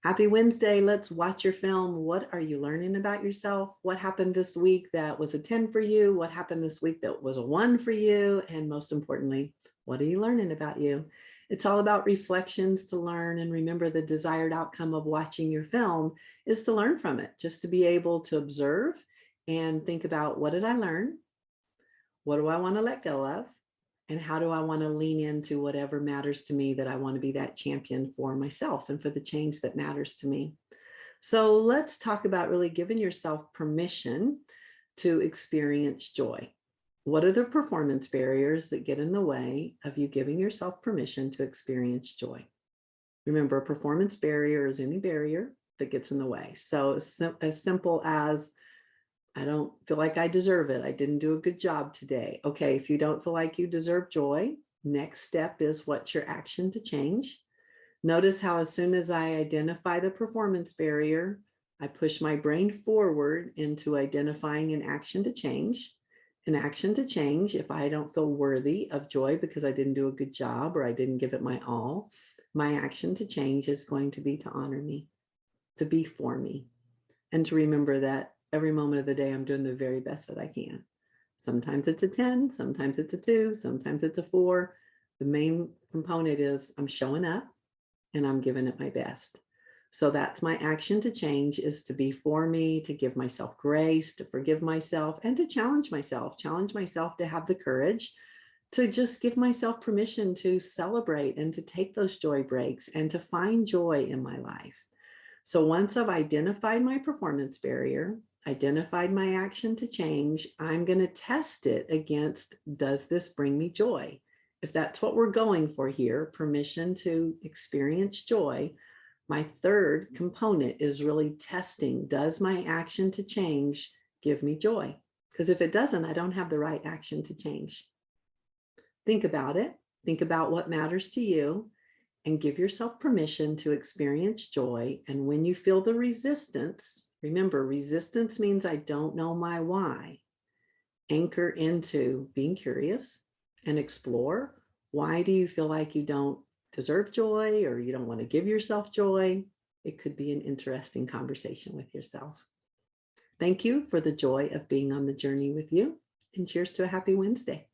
Happy Wednesday. Let's watch your film. What are you learning about yourself? What happened this week that was a 10 for you? What happened this week that was a 1 for you? And most importantly, what are you learning about you? It's all about reflections to learn, and remember, the desired outcome of watching your film is to learn from it, just to be able to observe and think about, what did I learn? What do I want to let go of? And how do I want to lean into whatever matters to me, that I want to be that champion for myself and for the change that matters to me? So let's talk about really giving yourself permission to experience joy. What are the performance barriers that get in the way of you giving yourself permission to experience joy? Remember, a performance barrier is any barrier that gets in the way. So as simple as, I don't feel like I deserve it. I didn't do a good job today. Okay, if you don't feel like you deserve joy, next step is, what's your action to change? Notice how as soon as I identify the performance barrier, I push my brain forward into identifying an action to change. An action to change, if I don't feel worthy of joy because I didn't do a good job or I didn't give it my all, my action to change is going to be to honor me, to be for me, and to remember that every moment of the day I'm doing the very best that I can. Sometimes it's a 10, sometimes it's a 2, sometimes it's a 4. The main component is I'm showing up and I'm giving it my best. So that's my action to change, is to be for me, to give myself grace, to forgive myself, and to challenge myself to have the courage to just give myself permission to celebrate and to take those joy breaks and to find joy in my life. So once I've identified my performance barrier, identified my action to change, I'm going to test it against, does this bring me joy? If that's what we're going for here, permission to experience joy, my third component is really testing, does my action to change give me joy? Because if it doesn't, I don't have the right action to change. Think about it. Think about what matters to you, and give yourself permission to experience joy. And when you feel the resistance, remember, resistance means I don't know my why. Anchor into being curious and explore. Why do you feel like you don't deserve joy, or you don't want to give yourself joy? It could be an interesting conversation with yourself. Thank you for the joy of being on the journey with you, and cheers to a happy Wednesday.